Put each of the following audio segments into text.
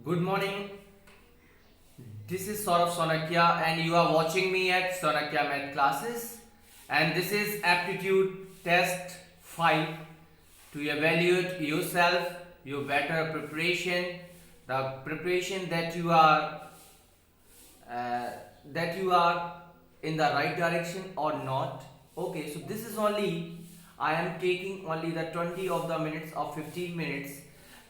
Good morning. This is Saurabh Sonakia and you are watching me at Sonakia Math Classes, and this is aptitude test 5 to evaluate yourself, your better preparation, the preparation that you are in the right direction or not. Okay, so this is only I am taking only the 20 of the minutes of 15 minutes.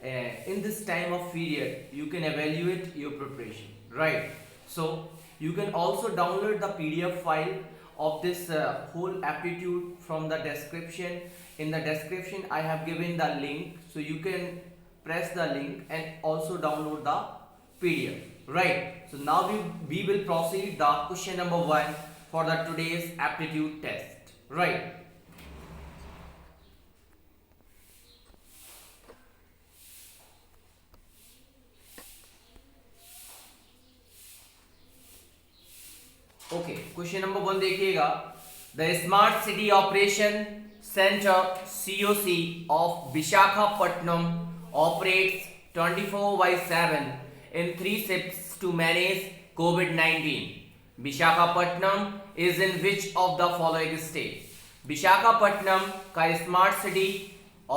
In this time of period you can evaluate your preparation, right? So you can also download the PDF file of this whole aptitude from the description. In the description I have given the link, so you can press the link and also download the PDF, right? So now we will proceed the question number 1 for the today's aptitude test, right? Okay, question number 1 देखिएगा। The smart city operation centre COC of Visakhapatnam operates 24/7 in 3 shifts to manage COVID-19. Visakhapatnam is in which of the following state? Visakhapatnam का smart city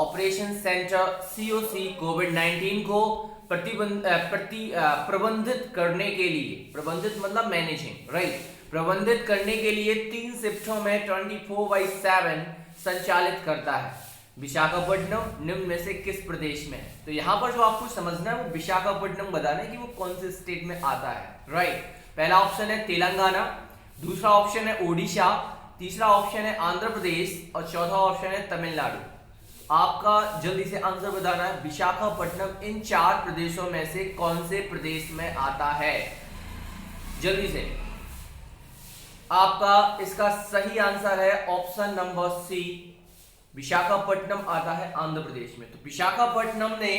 operation centre COC कोविड-19 को प्रबंधित करने के लिए, प्रबंधित मतलब मैनेजिंग, राइट, प्रबंधित करने के लिए 3 शिफ्टों में 24/7 संचालित करता है। विशाखापट्टनम निम्न में से किस प्रदेश में है? तो यहाँ पर जो आपको समझना है वो विशाखापट्टनम बताना है कि वो कौन से स्टेट में आता है, राइट। पहला ऑप्शन है तेलंगाना, दूसरा ऑप्शन है ओडिशा, तीसरा ऑप्शन है आंध्र प्रदेश और चौथा ऑप्शन है तमिलनाडु। आपका जल्दी से आंसर बताना है, विशाखापट्टनम इन 4 प्रदेशों में से कौन से प्रदेश में आता है? जल्दी से। आपका इसका सही आंसर है ऑप्शन नंबर सी, विशाखापट्टनम आता है आंध्र प्रदेश में। तो विशाखापट्टनम ने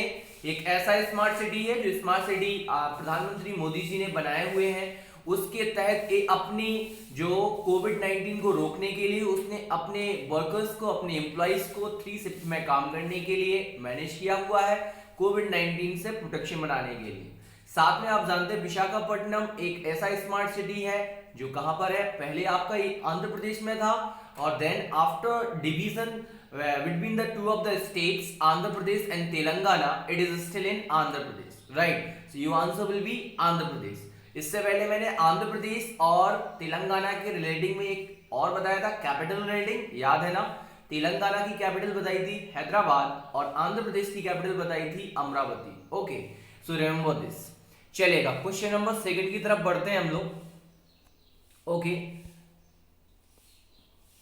एक ऐसा स्मार्ट सिटी है जो स्मार्ट सिटी प्रधानमंत्री मोदी जी ने बनाए हुए हैं। उसके तहत अपनी जो कोविड-19 को रोकने के लिए उसने अपने वर्कर्स को, अपने एम्प्लॉइज को 3 शिफ्ट में काम करने के लिए मैनेज किया हुआ है, कोविड-19 से प्रोटेक्शन बनाने के लिए। साथ में आप जानते हैं विशाखापट्टनम एक ऐसा स्मार्ट सिटी है जो कहां पर है? पहले आपका आंध्र प्रदेश में था और then after division between the two of the states Andhra Pradesh and Telangana, it is still in Andhra Pradesh, right? So your answer will be Andhra Pradesh. इससे पहले मैंने आंध्र प्रदेश और तेलंगाना के रिलेटिंग में एक और बताया था, कैपिटल रिलेटिंग, याद है ना? तेलंगाना की कैपिटल बताई थी हैदराबाद और आंध्र प्रदेश की कैपिटल बताई थी Amravati. Okay, so remember this. चलेगा, क्वेश्चन नंबर 2 की तरफ बढ़ते हैं हम लोग। Okay,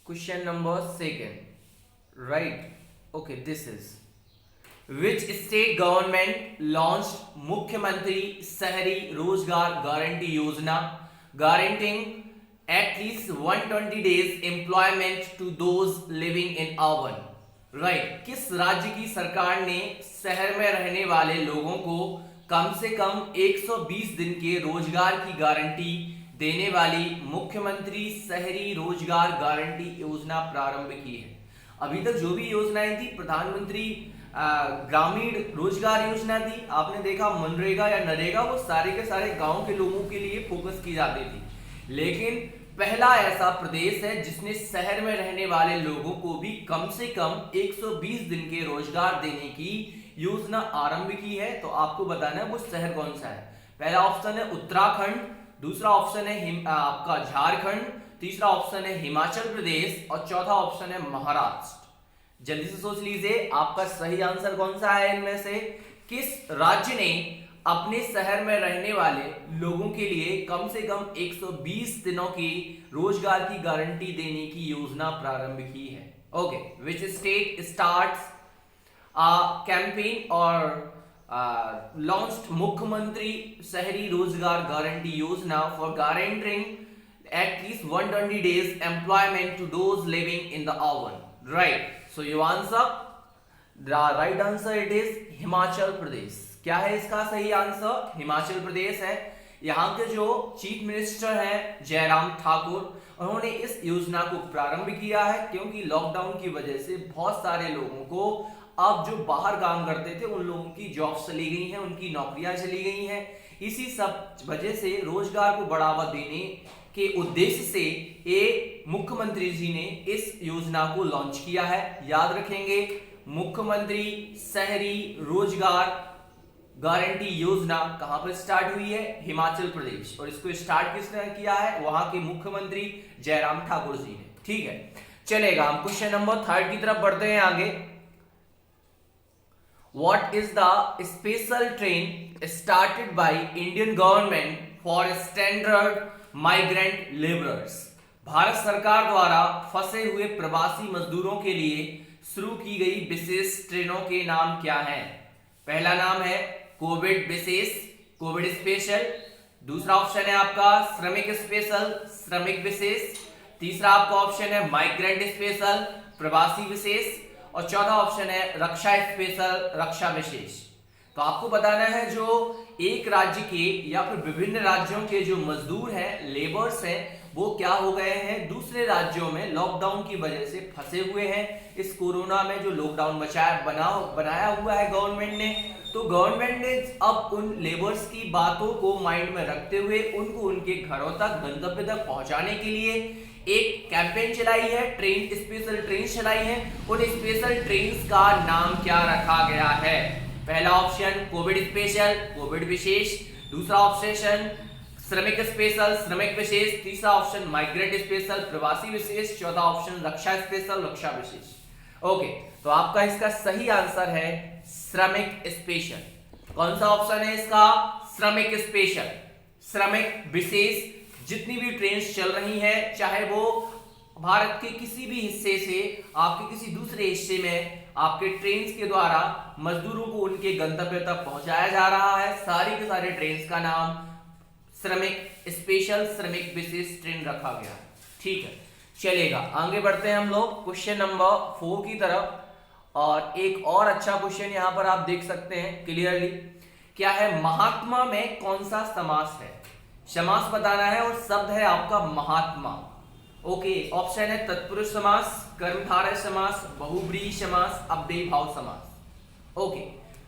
question number 2, right? Okay, this is which state government launched मुख्यमंत्री शहरी रोजगार गारंटी योजना, guaranteeing at least 120 days employment to those living in urban, right? किस राज्य की सरकार ने शहर में रहने वाले लोगों को कम से कम 120 दिन के रोजगार की गारंटी देने वाली मुख्यमंत्री शहरी रोजगार गारंटी योजना प्रारंभ की है? अभी तक जो भी योजनाएं थी, प्रधानमंत्री ग्रामीण रोजगार योजना थी, आपने देखा मनरेगा या नरेगा, वो सारे के सारे गांव के लोगों के लिए फोकस की जाती थी। लेकिन पहला ऐसा प्रदेश है जिसने शहर में रहने वाले लोगों को भी कम से कम 120 दिन के रोजगार देने की योजना आरंभ की है। तो आपको बताना है वो शहर कौन सा है। पहला ऑप्शन है उत्तराखंड, दूसरा ऑप्शन है आपका झारखंड, तीसरा ऑप्शन है हिमाचल प्रदेश और चौथा ऑप्शन है महाराष्ट्र। जल्दी से सोच लीजिए आपका सही आंसर कौन सा है इनमें से? किस राज्य ने अपने शहर में रहने वाले लोगों के लिए कम से कम 120 दिनों की रोजगार की गारंटी देने की योजना प्रारंभ की है? Okay, which state starts a campaign और लॉन्च्ड मुख्यमंत्री शहरी रोजगार गारंटी योजना for guaranteeing at least 120 days employment to those living in the urban, right? So your answer, the right answer it is Himachal Pradesh. क्या है इसका सही आंसर? हिमाचल प्रदेश है। यहाँ के जो चीफ मिनिस्टर हैं जयराम ठाकुर, उन्होंने इस योजना को प्रारंभ किया है क्योंकि लॉकडाउन की वजह से बहुत सारे लोगों को अब जो बाहर काम करते थे उन लोगों की जॉब्स चली गई हैं, उनकी नौकरियां चली गई हैं। इसी सब वजह से रोजगार को बढ़ावा देने के उद्देश्य से ये मुख्यमंत्री जी ने इस योजना को लॉन्च किया है। याद रखेंगे, मुख्यमंत्री शहरी रोजगार गारंटी योजना कहां पर स्टार्ट हुई है? हिमाचल प्रदेश। और इसको स्टार्ट किसने किया है? वहां के मुख्यमंत्री जयराम ठाकुर जी ने। ठीक है, चलेगा। हम क्वेश्चन नंबर 3 की तरफ बढ़ते हैं आगे। What is the special train started by Indian government for standard migrant laborers? Bharat सरकार द्वारा फंसे हुए प्रवासी मजदूरों के लिए शुरू की गई विशेष ट्रेनों के नाम क्या हैं? पहला नाम है कोविड विशेष, कोविड स्पेशल। दूसरा ऑप्शन है आपका श्रमिक स्पेशल, श्रमिक विशेष। तीसरा आपका ऑप्शन है माइग्रेंट स्पेशल, प्रवासी विशेष। और चौथा ऑप्शन है रक्षा स्पेशल, रक्षा विशेष। तो आपको बताना है जो एक राज्य के या फिर विभिन्न राज्यों के जो मजदूर हैं, लेबर्स हैं, वो क्या हो गए हैं, दूसरे राज्यों में लॉकडाउन की वजह से फंसे हुए हैं। इस कोरोना में जो लॉकडाउन बनाया हुआ है गवर्नमेंट ने, तो गवर्नमेंट ने अब उन लेबर्स की बातों को माइंड में रखते हुए उनको उनके घरों तक, गंतव्य तक पहुंचाने के लिए एक कैंपेन चलाई है, ट्रेन स्पेशल ट्रेन चलाई है। उन स्पेशल ट्रेन का नाम क्या रखा गया है? पहला ऑप्शन कोविड स्पेशल, कोविड विशेष। दूसरा ऑप्शन श्रमिक स्पेशल, श्रमिक विशेष। तीसरा ऑप्शन माइग्रेंट स्पेशल, प्रवासी विशेष। चौथा ऑप्शन रक्षा स्पेशल, रक्षा विशेष। ओके, तो आपका इसका सही आंसर है श्रमिक स्पेशल। कौन सा ऑप्शन है इसका? श्रमिक स्पेशल, श्रमिक विशेष। जितनी भी ट्रेन चल रही हैं, चाहे वो भारत के किसी भी हिस्से से आपके किसी दूसरे हिस्से में आपके ट्रेन के द्वारा मजदूरों को उनके गंतव्य तक पहुंचाया जा रहा है, सारी के सारे ट्रेन का नाम श्रमिक स्पेशल, श्रमिक विशेष ट्रेन रखा गया। ठीक है, चलेगा। आगे बढ़ते हैं हम लोग क्वेश्चन नंबर 4 की तरफ। और एक और अच्छा क्वेश्चन यहां पर आप देख सकते हैं क्लियरली। क्या है? महात्मा में कौन सा समास है? समास बताना है और शब्द है आपका महात्मा। ओके, ऑप्शन है तत्पुरुष समास, कर्मधारय समास, बहुब्रीहि समास, अव्ययी भाव समास। ओके,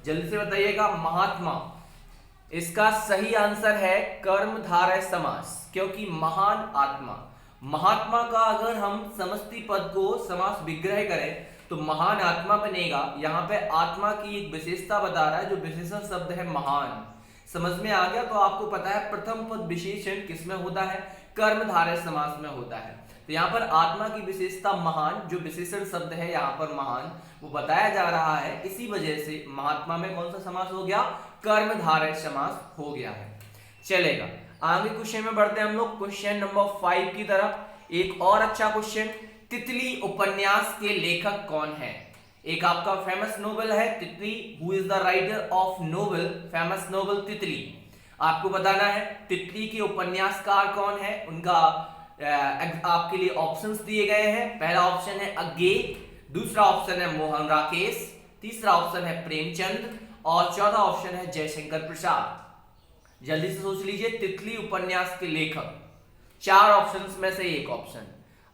जल्दी से बताइएगा। महात्मा, इसका सही आंसर है कर्मधारय समास, क्योंकि महान आत्मा, महात्मा का अगर हम समष्टि पद को समास विग्रह करें तो महान आत्मा बनेगा। यहाँ पे आत्मा की एक विशेषता बता रहा है, जो विशेषण शब्द है महान। समझ में आ गया? तो आपको पता है प्रथम पद विशेषण किसमें होता है? कर्मधारय समास में होता है। तो यहाँ पर आत्मा की विशेषता महान, जो विशेषण शब्द है यहाँ पर महान, वो बताया जा रहा है। इसी वजह से महात्मा में कौन सा समास हो गया? कर्मधारय समास हो गया है। चलेगा, आगे क्वेश्चन में बढ़ते हैं हम लोग क्वेश्चन नंबर 5 की तरफ। एक और अच्छा क्वेश्चन, तितली उपन्यास के लेखक कौन है? एक आपका फेमस नोवेल है तितली। Who is the writer of novel, famous novel तितली? आपको बताना है तितली के उपन्यासकार कौन है, उनका आपके लिए ऑप्शंस दिए गए हैं। पहला ऑप्शन है अज्ञे, दूसरा ऑप्शन है मोहन राकेश, तीसरा ऑप्शन है प्रेमचंद और चौथा ऑप्शन है जयशंकर प्रसाद। जल्दी से सोच लीजिए, तितली उपन्यास के लेखक। 4 ऑप्शंस में से एक ऑप्शन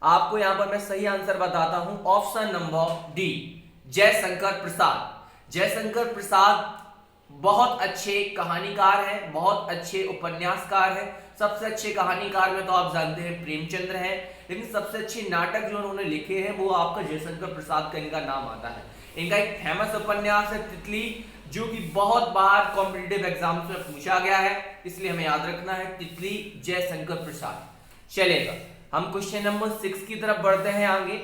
आपको यहां पर मैं सही आंसर बताता हूं। Option number D, Jaishankar Prasad. Jaishankar Prasad बहुत अच्छे कहानीकार हैं, बहुत अच्छे उपन्यासकार हैं। सबसे अच्छे कहानीकार में तो आप जानते हैं प्रेमचंद्र हैं, लेकिन सबसे अच्छे नाटक जो उन्होंने लिखे हैं वो आपका जयशंकर प्रसाद का इनका नाम आता है। इनका एक फेमस उपन्यास है तितली, जो कि बहुत बार कॉम्पिटिटिव एग्जाम्स में पूछा गया है, इसलिए हमें याद रखना है तितली, जयशंकर प्रसाद। चलेगा, हम क्वेश्चन नंबर 6 की तरफ बढ़ते हैं आगे।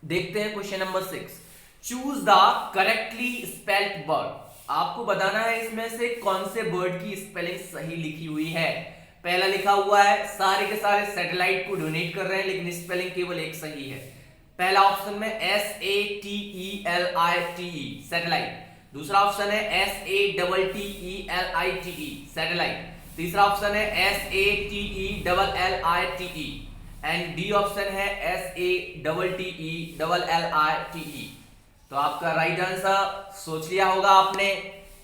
देखते हैं question number 6। Choose the correctly spelled word. आपको बताना है इसमें से कौन से वर्ड की स्पेलिंग सही लिखी हुई है। पहला लिखा हुआ है सारे के सारे सैटेलाइट को डोनेट कर रहे हैं, लेकिन स्पेलिंग केवल एक सही है। पहला ऑप्शन में SATELITE सैटेलाइट, दूसरा ऑप्शन है SATTELITE सैटेलाइट, तीसरा ऑप्शन है SATELLITE एंड डी ऑप्शन है SATTELLITE। तो आपका राइट आंसर सोच लिया होगा आपने।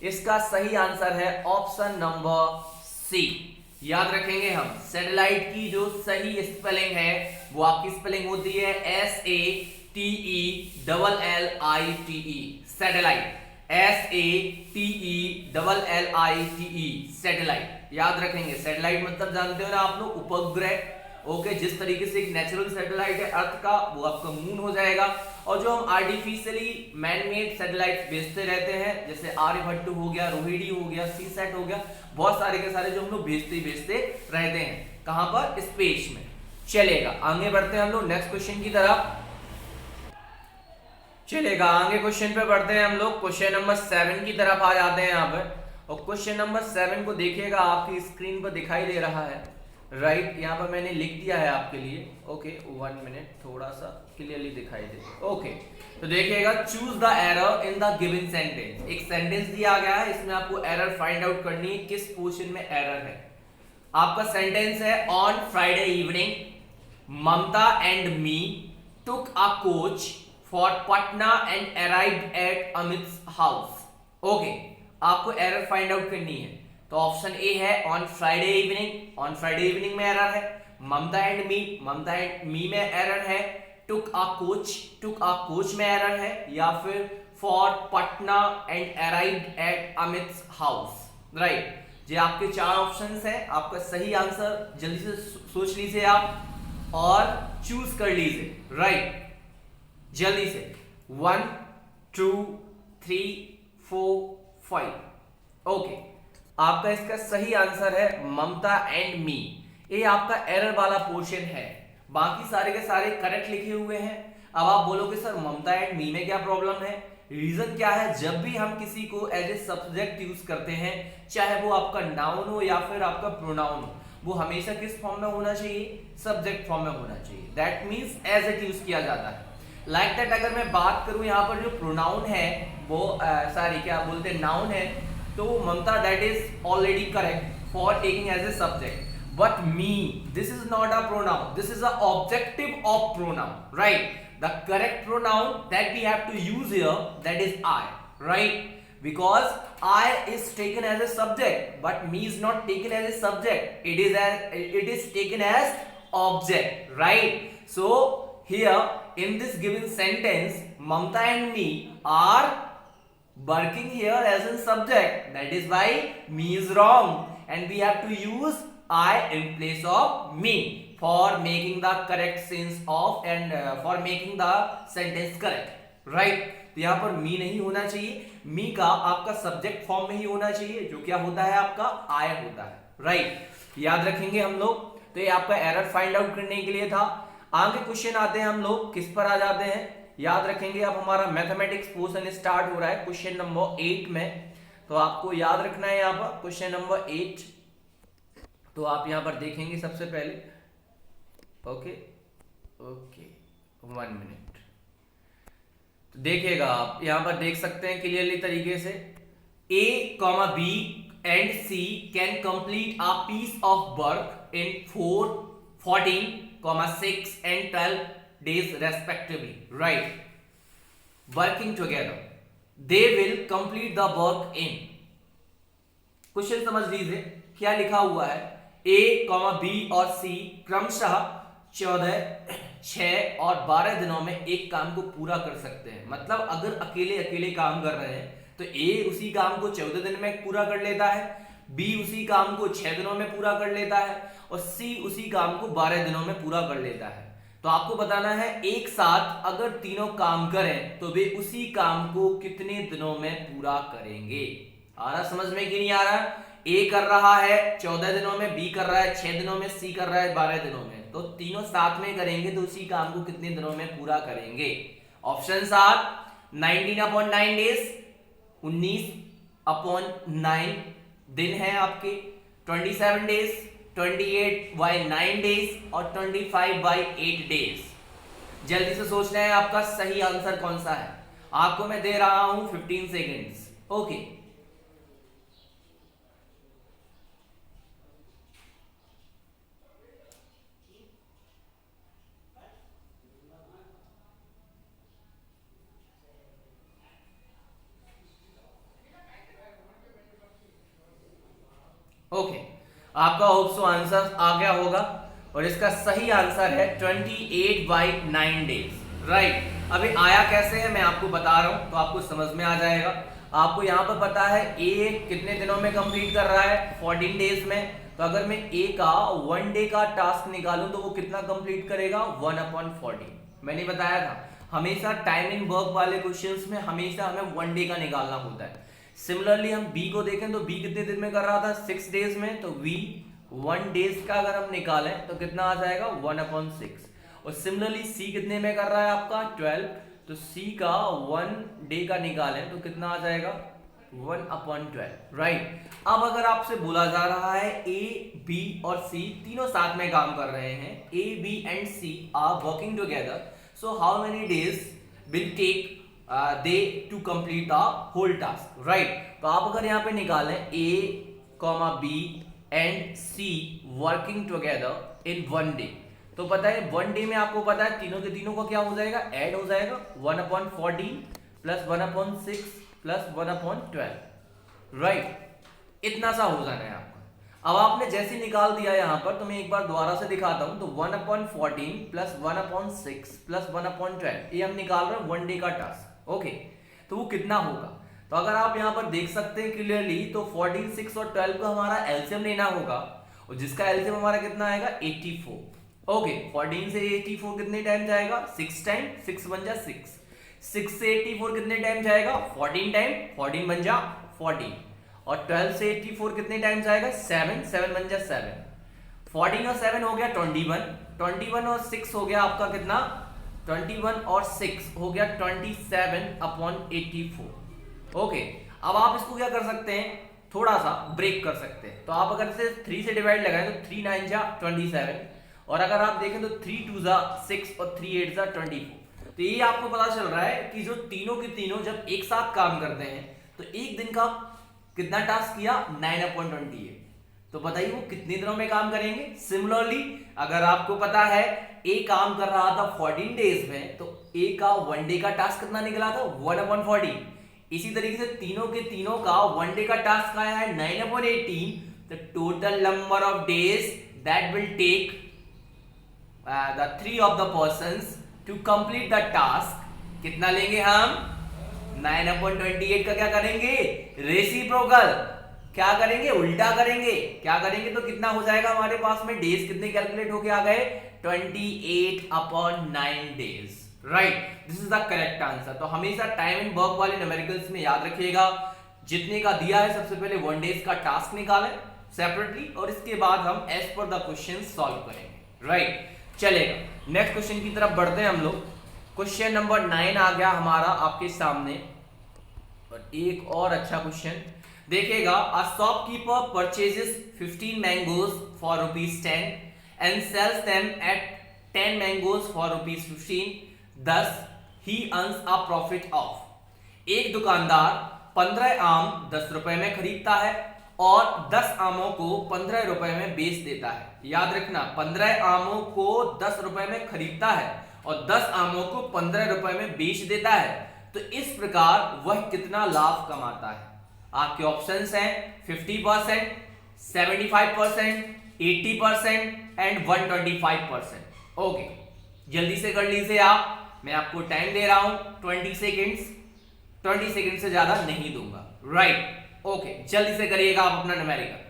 इसका सही आंसर है ऑप्शन नंबर सी। याद रखेंगे हम, सैटेलाइट की जो सही स्पेलिंग है वो आपकी स्पेलिंग होती है SATELITE। Satellite, SATELLITE satellite. याद रखेंगे सैटेलाइट मतलब जानते हो ना आप लोग, उपग्रह। ओके, जिस तरीके से एक नेचुरल सैटेलाइट है अर्थ का, वो आपका मून हो जाएगा। और जो हम आर्टिफिशियली मैन मेड सैटेलाइट भेजते रहते हैं, जैसे आर्यभट्ट हो गया, रोहिणी हो गया, सीसैट हो गया, बहुत सारे के सारे जो हम लोग भेजते रहते हैं, कहां पर, स्पेस में। चलेगा, आगे बढ़ते हैं हम लोग नेक्स्ट क्वेश्चन की तरफ। चलेगा, आगे क्वेश्चन पे बढ़ते हैं हम लोग। क्वेश्चन नंबर 7 की तरफ आ जाते हैं यहाँ पर। और क्वेश्चन नंबर 7 को देखिएगा, आपकी स्क्रीन पर दिखाई दे रहा है, राइट। यहाँ पर मैंने लिख दिया है आपके लिए। ओके, 1 मिनट, थोड़ा सा क्लियरली दिखाई दे। ओके, तो देखिएगा, choose the error in the given sentence. एक सेंटेंस दिया गया है, इसमें आपको एरर फाइंड आउट करनी है, किस पोर्शन में एरर है। आपका सेंटेंस है, on Friday evening Mamta and me took a coach for Patna and arrived at Amit's house. Okay, आपको एरर फाइंड आउट करनी है। तो ऑप्शन ए है on Friday evening, on Friday evening में एरर है। ममता एंड मी में एरर है। टुक अ कोच में एरर है, या फिर for Patna and arrived at Amit's house, right. ये आपके 4 ऑप्शंस हैं। आपका सही आंसर जल्दी से सोच लीजिए आप और चूज कर लीजिए, राइट। जल्दी से 1 2 3 4 5। ओके, आपका इसका सही आंसर है ममता एंड मी। ये आपका एरर वाला पोर्शन है, बाकी सारे के सारे करेक्ट लिखे हुए हैं। अब आप बोलोगे सर ममता एंड मी में क्या प्रॉब्लम है? रीजन क्या है, जब भी हम किसी को एज ए सब्जेक्ट यूज करते हैं, चाहे वो आपका नाउन हो या फिर आपका प्रोनाउन हो, वो हमेशा किस फॉर्म में होना चाहिए? सब्जेक्ट फॉर्म में होना चाहिए। That means as it use किया जाता है। लाइक दैट अगर मैं बात करूं यहाँ पर जो प्रोनाउन है वो सॉरी क्या बोलते हैं, नाउन है, तो Mamta that is already correct for taking as a subject. But me, this is not a pronoun, this is a objective of pronoun, right. The correct pronoun that we have to use here, that is I, right? Because I is taken as a subject, but me is not taken as a subject. It is taken as object, right? So here in this given sentence, Mamta and me are working here as a subject. That is why me is wrong, and we have to use I in place of me for making the correct sense of and for making the sentence correct, right? तो यहाँ पर मी नहीं होना चाहिए, मी का आपका subject form में ही होना चाहिए, जो क्या होता है आपका I होता है, राइट। याद रखेंगे हम लोग। तो ये आपका एरर फाइंड आउट करने के लिए था। आगे क्वेश्चन आते हैं हम लोग, किस पर आ जाते हैं, याद रखेंगे। अब हमारा मैथमेटिक्स पोर्शन स्टार्ट हो रहा है क्वेश्चन नंबर 8 में। तो आपको याद रखना है यहाँ पर क्वेश्चन नंबर 8। तो आप यहाँ पर देखेंगे सबसे पहले, ओके 1 मिनट। तो देखिएगा, आप यहाँ पर देख सकते हैं क्लियरली तरीके से, A, B and C can complete a piece of work in 4, 14, 6 and 12 days respectively, right? Working together, they will complete the work in। Question समझ लीजिए क्या लिखा हुआ है। A, B और C क्रमशः 14, 6 और 12 दिनों में एक काम को पूरा कर सकते हैं। मतलब अगर अकेले अकेले काम कर रहे हैं तो A उसी काम को 14 दिन में पूरा कर लेता है, B उसी काम को 6 दिनों में पूरा कर लेता है और C उसी काम को 12 दिनों में पूरा कर लेता है। तो आपको बताना है एक साथ अगर तीनों काम करें तो वे उसी काम को कितने दिनों में पूरा करेंगे। आ रहा समझ में कि नहीं आ रहा? A कर रहा है 14 दिनों में, B कर रहा है 6 दिनों में, C कर रहा है 12 दिनों में। तो तीनों साथ में करेंगे तो उसी काम को कितने दिनों में पूरा करेंगे। ऑप्शंस आर 19/9 डेज, 19/9 दिन है आपके, 27 डेज, 28/9 डेज और 25/8 डेज। जल्दी से सोचना है आपका सही आंसर कौन सा है। आपको मैं दे रहा हूं 15 सेकेंड्स, ओके। ओके, आपका होप सो आंसर आ गया होगा और इसका सही आंसर है 28/9 डेज, राइट। अभी आया कैसे है मैं आपको बता रहा हूं तो आपको समझ में आ जाएगा। आपको यहाँ पर पता है ए कितने दिनों में कंप्लीट कर रहा है, 14 डेज में। तो अगर मैं ए का 1 डे का टास्क निकालूं तो वो कितना कंप्लीट करेगा, 1/14। मैंने बताया था हमेशा टाइम इन वर्क वाले क्वेश्चंस में हमेशा हमें 1 डे का निकालना होता है। सिमिलरली हम बी को देखें तो बी कितने दिन में कर रहा था, 6 डेज में। तो वी 1 डेज का अगर हम निकालें तो कितना आ जाएगा, 1/6। और सिमिलरली सी कितने में कर रहा है आपका, 12। तो सी का 1 डे का निकालें तो कितना आ जाएगा, 1/12। राइट। अब अगर आपसे बोला जा रहा है ए बी और सी तीनों साथ में काम कर रहे हैं, A B and C are working together, so how many days will take they to complete the whole task. Right. तो आप अगर यहाँ पे निकालें A comma B and C working together in 1 day, तो पता है 1 डे में आपको पता है तीनों के तीनों का क्या हो जाएगा, ऐड हो जाएगा, 1/14 प्लस 1/6 प्लस 1/12। राइट। इतना सा हो जाना है आपका। अब आपने जैसे निकाल दिया यहां पर, तो मैं एक बार दोबारा से दिखाता हूं। तो 1/14 प्लस 1/6 प्लस 1/12 ये हम निकाल रहे हैं 1 डे का टास्क। ओके। तो वो कितना होगा, तो अगर आप यहां पर देख सकते हैं क्लियरली, तो 14, 6 और 12 का हमारा एलसीएम लेना होगा, और जिसका एलसीएम हमारा कितना आएगा, 84। ओके। 14 से 84 कितने टाइम जाएगा, 6 टाइम, 6 बन जा 6। 6 से 84 कितने टाइम जाएगा, 14 टाइम, 14 बन जा 14। और 12 से 84 कितने टाइम जाएगा, 7, 7 बन जा 7। 14 और 7 हो गया 21, 21 और 6 हो गया आपका कितना, 21 और 6 हो गया 27/84। ओके। अब आप इसको क्या कर सकते हैं, थोड़ा सा ब्रेक कर सकते हैं। तो आप अगर से 3 से डिवाइड लगाएं तो 3 9 जा 27, और अगर आप देखें तो 3 2 जा 6 और 3 8 जा 24। तो ये आपको पता चल रहा है कि जो तीनों के तीनों जब एक साथ काम करते हैं तो एक दिन का कितना टास्क किया, 9/28। तो बताइए वो कितने दिनों में काम करेंगे। सिमिलरली अगर आपको पता है ए काम कर रहा था 14 डेज में, तो ए का 1 डे का टास्क कितना निकला था, 1/14। इसी तरीके से तीनों के तीनों का 1 डे का टास्क आया है 9/18। The total number of days that will take the 3 of the persons to complete the task, कितना लेंगे हम, 9/28 का क्या करेंगे, रेसिप्रोकल, क्या करेंगे, उल्टा करेंगे। क्या करेंगे तो कितना हो जाएगा हमारे पास में, डेज कितने कैलकुलेट होके आ गए, 28/9 days. Right. This is the correct answer. तो हमेशा टाइम एंड वर्क वाले न्यूमेरिकल्स में याद रखिएगा, जितने का दिया है सबसे पहले 1 डेज का टास्क निकालें सेपरेटली, और इसके बाद हम as per the question solve करेंगे। राइट। चलेगा, नेक्स्ट क्वेश्चन की तरफ बढ़ते हैं हम लोग। क्वेश्चन नंबर 9 आ गया हमारा आपके सामने, और एक और अच्छा क्वेश्चन देखिएगा। A shopkeeper purchases 15 mangoes for ₹10 and sells them at 10 mangoes for ₹15, thus he earns a profit of। एक दुकानदार 15 आम 10 रुपए में खरीदता है और 10 आमों को 15 रुपए में बेच देता है। याद रखना, 15 आमों को 10 रुपए में खरीदता है और 10 आमों को 15 रुपए में बेच देता है। तो इस प्रकार वह कितना लाभ कमाता है। आपके ऑप्शंस हैं 50%, 75%, 80% एंड 125%। ओके, जल्दी से कर लीजिए आप। मैं आपको टाइम दे रहा हूं 20 सेकेंड्स, 20 सेकेंड से ज्यादा नहीं दूंगा। राइट। ओके, जल्दी से करिएगा आप अपना न्यूमेरिकल।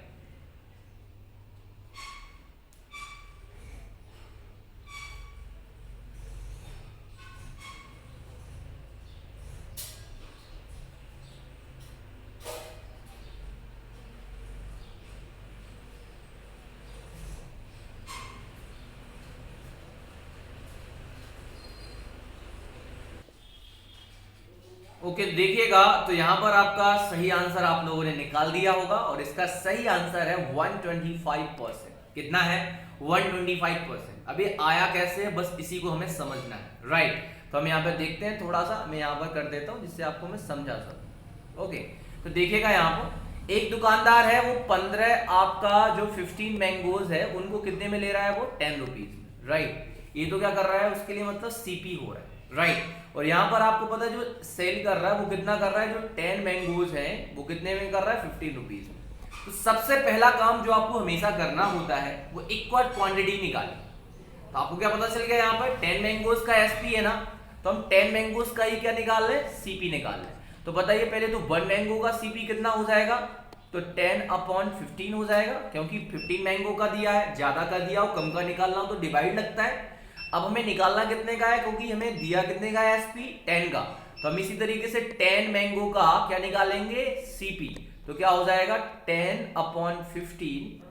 ओके, देखिएगा तो यहां पर आपका सही आंसर आप लोगों ने निकाल दिया होगा, और इसका सही आंसर है 125%। कितना है, 125%। अभी आया कैसे है, बस इसी को हमें समझना है। राइट। तो हम यहाँ पे देखते हैं, थोड़ा सा मैं यहाँ पर कर देता हूँ जिससे आपको मैं समझा सकूँ। ओके, तो देखिएगा यहाँ पर एक दुकानदार है, वो 15 आपका जो 15 मैंगोज है उनको कितने में ले रहा है, वो 10 रुपीज में। राइट। ये तो क्या कर रहा है, उसके लिए मतलब सीपी हो रहा है। राइट। और यहां पर आपको पता है जो सेल कर रहा है वो कितना कर रहा है, जो 10 मैंगोज हैं वो कितने में कर रहा है, 15 रुपीज में। तो सबसे पहला काम जो आपको हमेशा करना होता है वो इक्वल क्वांटिटी निकालें। तो आपको क्या पता चल गया, यहाँ पर 10 मैंगोज का एसपी है ना, तो हम 10 मैंगोज का ही क्या निकाल रहे हैं, सीपी निकाल रहे हैं। तो बताइए पहले तो 1 मैंगो का सीपी कितना हो जाएगा, तो 10/15 हो जाएगा, क्योंकि 15 मैंगो का दिया है, ज्यादा का दिया हो कम का निकालना हो तो डिवाइड लगता है। अब हमें निकालना कितने का है, क्योंकि हमें दिया कितने का है एसपी 10 का, तो हम इसी तरीके से 10 मैंगो का क्या निकालेंगे, सीपी। तो क्या हो जाएगा 10/15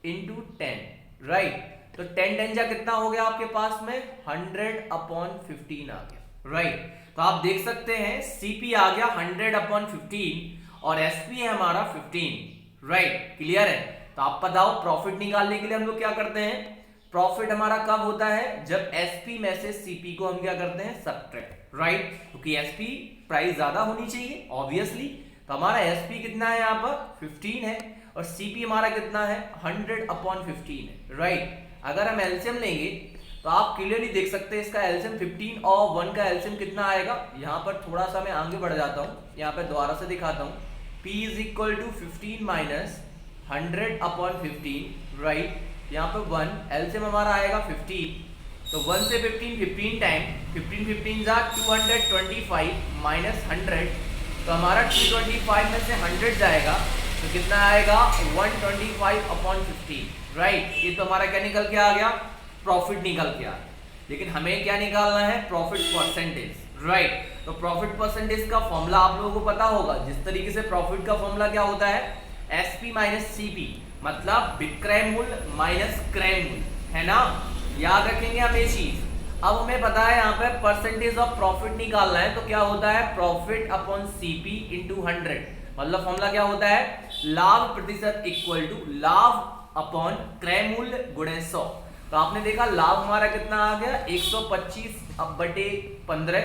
इंटू 10, राइट। तो 10 10 जा कितना हो गया आपके पास में, 100/15 आ गया, राइट। तो आप देख सकते हैं सीपी आ गया 100/15 और एसपी है हमारा 15, राइट, क्लियर है। तो आप बताओ प्रॉफिट निकालने के लिए हम लोग क्या करते हैं, प्रॉफिट हमारा कब होता है, जब एसपी में से सीपी को हम क्या करते हैं, सब्ट्रैक्ट, राइट, क्योंकि एसपी प्राइस ज्यादा होनी चाहिए ऑब्वियसली। तो हमारा एसपी कितना है यहाँ पर 15 है और सीपी हमारा कितना है 100/15 है, राइट। अगर हम एलसीएम लेंगे तो आप क्लियरली देख सकते हैं इसका एलसीएम 15 और 1 का एलसीएम कितना आएगा। यहाँ पर थोड़ा सा मैं आगे बढ़ जाता हूँ, यहाँ पर दोबारा से दिखाता हूँ, P is equal to 15 minus 100/15, right. यहाँ पे 1 एलसीएम हमारा आएगा 15, तो 1 से 15 टाइम 15 जा 225 माइनस 100, तो हमारा 225 में से 100 जाएगा तो कितना आएगा 125/15, राइट। ये तो हमारा क्या निकल के आ गया, प्रॉफिट निकल के आ गया। लेकिन हमें क्या निकालना है, प्रॉफिट परसेंटेज, राइट। तो प्रॉफिट परसेंटेज का फॉर्मूला आप लोगों को पता होगा, जिस तरीके से प्रॉफिट का फॉर्मूला क्या होता है, एसपी माइनस सीपी, मतलब विक्रय मूल्य माइनस क्रय मूल्य, है ना, याद रखेंगे हम ये चीज। अब हमें पता है यहाँ पे परसेंटेज ऑफ प्रॉफिट निकालना है, तो क्या होता है प्रॉफिट अपॉन सीपी इंटू 100, मतलब फॉर्मूला क्या होता है, लाभ प्रतिशत इक्वल टू लाभ अपॉन क्रय मूल्य गुणे 100। तो आपने देखा लाभ हमारा कितना आ गया 125/15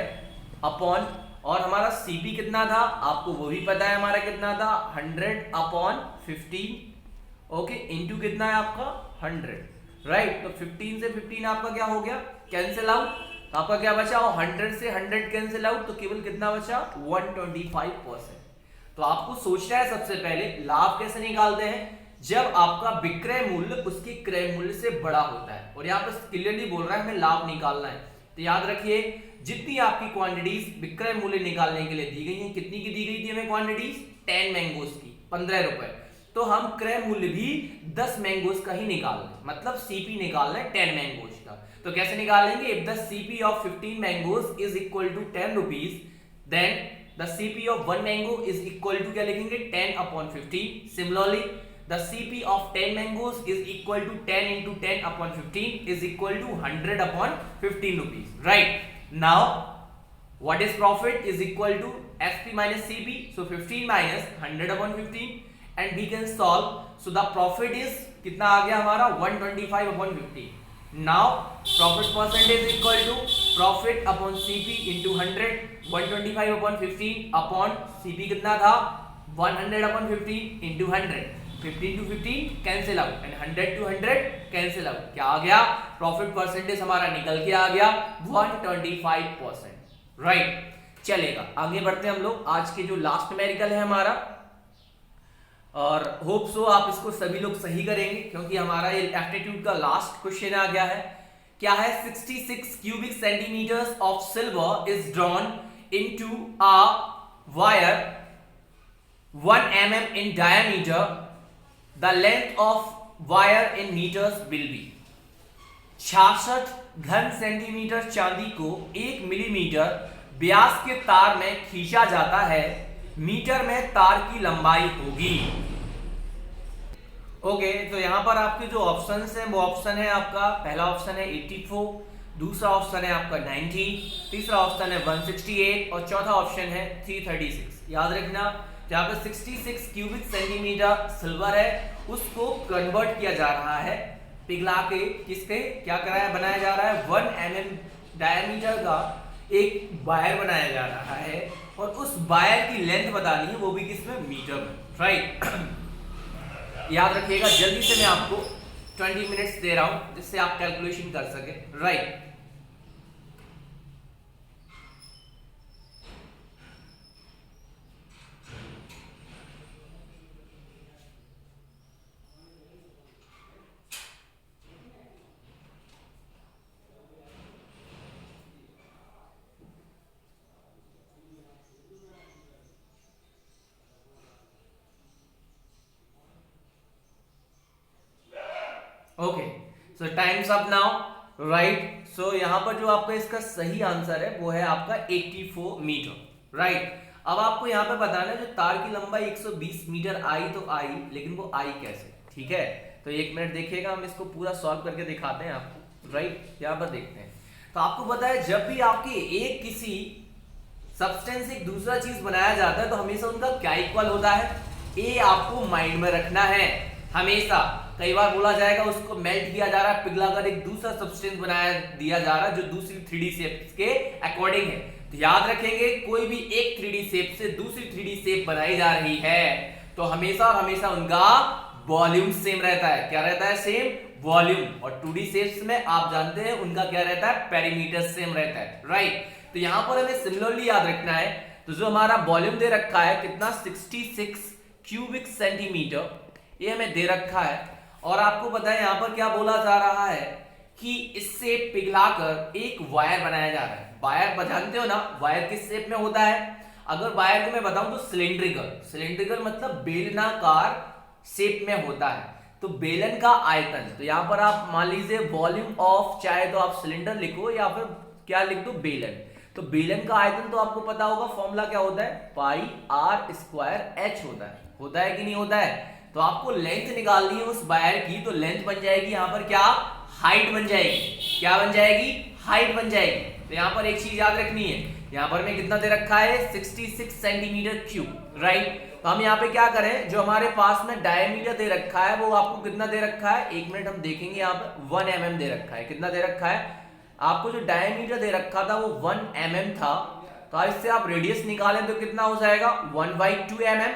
अपॉन, और हमारा सीपी कितना था आपको वो भी पता है हमारा कितना था 100/15, ओके, इंटू कितना है आपका 100, राइट। तो 15 से 15 आपका क्या हो गया, कैंसिल आउट, तो आपका क्या बचा, 100 से 100 कैंसिल आउट, तो केवल कितना बचा 125%। तो आपको सोचना है सबसे पहले लाभ कैसे निकालते हैं, जब आपका विक्रय मूल्य उसके क्रय मूल्य से बड़ा होता है, और यहाँ पर क्लियरली बोल रहा है हमें लाभ निकालना है। तो याद रखिए जितनी आपकी क्वांटिटीज विक्रय मूल्य निकालने के लिए दी गई हैं, कितनी की दी गई थी हमें क्वांटिटीज, 10 मैंगोज की 15 रुपए, तो हम क्रय मूल्य भी 10 मैंगोज का ही निकाल रहे हैं, मतलब सीपी निकालना है 10 मैंगोज का। तो कैसे निकालेंगे, if the CP of 15 mangoes is equal to 10 rupees, then the CP of 1 mango is equal to क्या लिखेंगे 10/15। Similarly the CP of 10 mangoes is equal to 10 into 10/15 is equal to 100/15 rupees, right. Now what is profit is equal to SP minus CP, so 15 minus 100/15, and we can solve, so the profit is कितना आ गया हमारा 125/15। now profit percentage is equal to profit upon CP into 100, 125/15 upon CP कितना था 100/15 into 100, 15 to 15 cancel out and 100 to 100 cancel out, क्या आ गया profit percentage हमारा निकल के आ गया 125%, राइट। चलेगा आगे बढ़ते हैं हम लोग, आज के जो लास्ट न्यूमेरिकल है हमारा, और होप सो आप इसको सभी लोग सही करेंगे, क्योंकि हमारा ये एप्टीट्यूड का लास्ट क्वेश्चन आ गया है। क्या है, 66 cubic centimeters of silver is drawn into a wire 1 mm in diameter, the length of wire in meters will be। 66 घन सेंटीमीटर चांदी को 1 मिलीमीटर व्यास के तार में खींचा जाता है, मीटर में तार की लंबाई होगी। ओके, तो यहां पर आपके जो ऑप्शंस हैं वो ऑप्शन है आपका, पहला ऑप्शन है 84, दूसरा ऑप्शन है आपका 90, तीसरा ऑप्शन है 168 और चौथा ऑप्शन है 336। याद रखना जहाँ पे 66 क्यूबिक सेंटीमीटर सिल्वर है उसको कन्वर्ट किया जा रहा है पिघला के, किसके क्या कराया बनाया जा रहा है 1 mm डायमीटर का एक वायर बनाया जा रहा है, और उस वायर की लेंथ बतानी है वो भी किसमें, मीटर में, राइट। याद रखिएगा, जल्दी से मैं आपको 20 मिनट्स दे रहा हूं जिससे आप कैलकुलेशन कर सके, राइट। ओके, सो टाइम्स अप नाउ, राइट। सो यहाँ पर जो आपका इसका सही आंसर है वो है आपका 84 मीटर, राइट। अब आपको यहाँ पे बताना है जो तार की लंबाई 120 मीटर आई तो आई, लेकिन वो आई कैसे, ठीक है। तो एक मिनट देखिएगा, हम इसको पूरा सॉल्व करके दिखाते हैं आपको, राइट। यहाँ पर देखते हैं। तो आपको पता है जब भी आपकी एक किसी सब्सटेंस से एक दूसरा चीज बनाया जाता है तो हमेशा उनका क्या इक्वल होता है, ये आपको माइंड में रखना है हमेशा। कई बार बोला जाएगा उसको मेल्ट किया जा रहा है, पिघलाकर एक दूसरा सब्सटेंस बनाया दिया जा रहा है जो दूसरी 3D शेप के अकॉर्डिंग है। तो याद रखेंगे कोई भी एक 3D शेप से दूसरी 3D शेप बनाई जा रही है तो हमेशा और हमेशा उनका वॉल्यूम सेम रहता है। क्या रहता है? Same volume. और 2D शेप्स में आप जानते हैं उनका क्या रहता है? पेरीमीटर सेम रहता है, राइट। तो यहां पर हमें सिमिलरली याद रखना है। तो जो हमारा वॉल्यूम दे रखा है कितना, 66 क्यूबिक सेंटीमीटर, ये हमें दे रखा है। और आपको पता है यहां पर क्या बोला जा रहा है कि इससे पिघलाकर एक वायर बनाया जा रहा है। वायर जानते हो ना, वायर किस शेप में होता है? अगर वायर को मैं बताऊं तो सिलिंड्रिकल, सिलिंड्रिकल मतलब बेलनाकार शेप में होता है। तो बेलन का आयतन, तो यहां पर आप मान लीजिए वॉल्यूम ऑफ, चाहे तो आप सिलेंडर लिखो या फिर क्या लिख दो, बेलन। तो बेलन का आयतन तो आपको पता होगा, फॉर्मूला क्या होता है, पाई आर स्क्वायर एच होता है कि नहीं होता है। तो आपको लेंथ निकालनी है उस वायर की, तो लेंथ बन जाएगी यहां पर क्या, हाइट बन जाएगी। क्या बन जाएगी? हाइट बन जाएगी। तो यहां पर एक चीज याद रखनी है, यहां पर मैं कितना दे रखा है, 66 सेंटीमीटर क्यूब, राइट। तो हम यहाँ पे क्या करें, जो हमारे पास में डायमीटर दे रखा है वो आपको कितना दे रखा है, एक मिनट हम देखेंगे। यहाँ पे 1 mm दे रखा है। कितना दे रखा है आपको? जो डायमीटर दे रखा था वो 1 mm था। तो इससे आप रेडियस निकालें तो कितना हो जाएगा, 1/2 mm।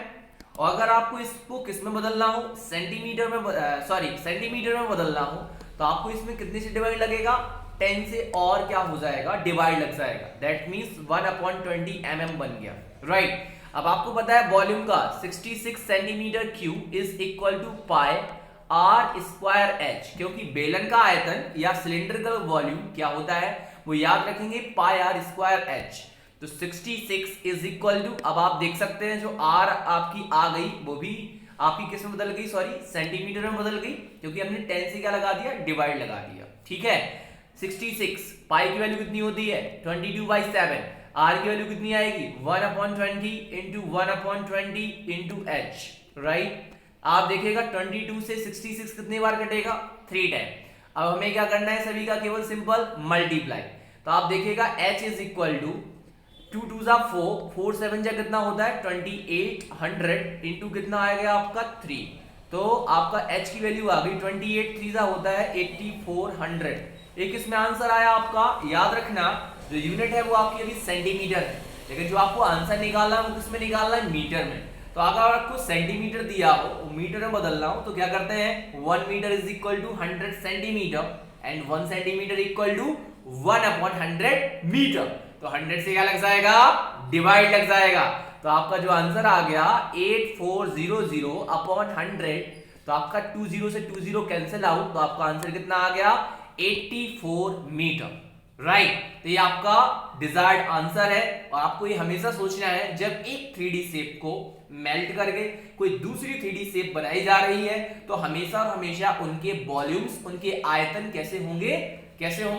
और अगर आपको इसको किस में बदलना हो, सेंटीमीटर में, सेंटीमीटर में बदलना हो, तो आपको इसमें कितने से डिवाइड लगेगा, 10 से, और क्या हो जाएगा, डिवाइड लग जाएगा। दैट मीन्स 1/20 mm बन गया, राइट। अब आपको पता है वॉल्यूम का 66 centimetre cube is equal to pi r square h, क्योंकि बेलन का आयतन या सिलिंड्रिकल वॉल्यूम क्या होता है वो याद रखेंगे, पाई आर स्क्वायर एच। तो 66 इज इक्वल टू, अब आप देख सकते हैं जो आर आपकी आ गई वो भी आपकी किस में बदल गई, सॉरी सेंटीमीटर में बदल गई, क्योंकि हमने 10 से क्या लगा दिया, डिवाइड लगा दिया, ठीक है। 66 पाई की वैल्यू कितनी होती है, 22/7। आर की वैल्यू कितनी आएगी, 1/20 इंटू 1/20 इंटू एच, राइट। आप देखिएगा 22 से 66 कितनी बार कटेगा, 3 टाइम। अब हमें क्या करना है, सभी का केवल सिंपल मल्टीप्लाई। तो आप देखिएगा h इज इक्वल टू 2 2 जा 4, 4 7 जा कितना होता है 2800 इंटू कितना आएगा आपका 3। तो आपका h की वैल्यू आ गई 28 3 जा होता है 8400। एक इसमें आंसर आया आपका। याद रखना जो यूनिट है वो आपकी अभी सेंटीमीटर है, लेकिन जो आपको आंसर निकालना है वो किसमें निकालना है, मीटर में। तो अगर आपको सेंटीमीटर दिया हो मीटर में बदलना हो तो क्या करते हैं, 1 metre is equal to 100 centimetre and 1 centimetre equal to 1/100 metre. तो 100 से क्या लग जाएगा, डिवाइड लग जाएगा। तो आपका जो आंसर आ गया 8400/100। तो आपका 20 से 20 कैंसिल आउट, तो आपका आंसर कितना आ गया, 84 मीटर, राइट। तो ये आपका डिजायर्ड आंसर है। और आपको ये हमेशा सोचना है जब एक 3D शेप को मेल्ट करके कोई दूसरी 3D शेप बनाई जा रही है तो हमेशा और हमेशा उनके वॉल्यूम्स, उनके आयतन कैसे होंगे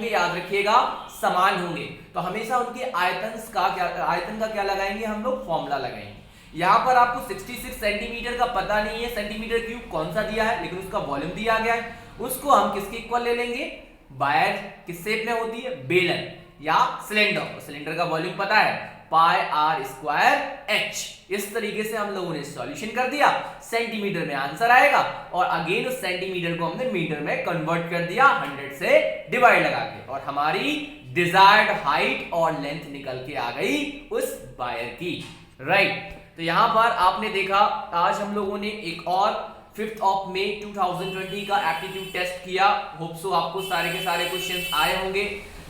याद रखिएगा, समान होंगे। तो हमेशा उनके आयतन का क्या लगाएंगे हम लोग, फॉर्मूला लगाएंगे। यहां पर आपको 66 सेंटीमीटर का पता नहीं है सेंटीमीटर क्यूब कौन सा दिया है, लेकिन उसका वॉल्यूम दिया गया है। उसको हम किसके इक्वल ले लेंगे, वायर किस शेप में होती है, बेलन या सिलेंडर। सिलेंडर का वॉल्यूम पता है, पाई आर स्क्वायर एच। इस तरीके से हम लोगों ने सॉल्यूशन कर दिया, सेंटीमीटर में आंसर आएगा और अगेन उस सेंटीमीटर को हमने मीटर में कन्वर्ट कर दिया 100 से डिवाइड लगा के, और हमारी डिजायर्ड हाइट और लेंथ निकल के आ गई उस वायर की, राइट। तो यहां पर आपने देखा आज हम लोगों ने एक और 5 मई 2020 का एप्टीट्यूड टेस्ट किया। होप सो आपको सारे के सारे क्वेश्चंस आए होंगे,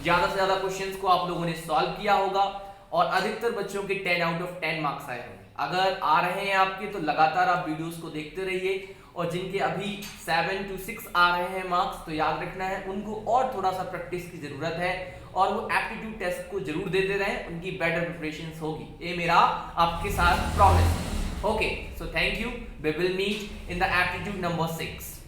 ज्यादा से ज्यादा क्वेश्चंस को आप लोगों ने सॉल्व किया होगा और अधिकतर बच्चों के 10 आउट ऑफ 10 मार्क्स आए होंगे। अगर आ रहे हैं आपके तो लगातार आप वीडियोस को देखते रहिए, और जिनके अभी 7 to 6 आ रहे हैं मार्क्स तो याद रखना है उनको और थोड़ा सा प्रैक्टिस की जरूरत है, और वो एप्टीट्यूड टेस्ट को जरूर देते रहें, उनकी बेटर प्रिपरेशन होगी, ये मेरा आपके साथ promise. Okay, so thank you. We will meet in the aptitude number 6.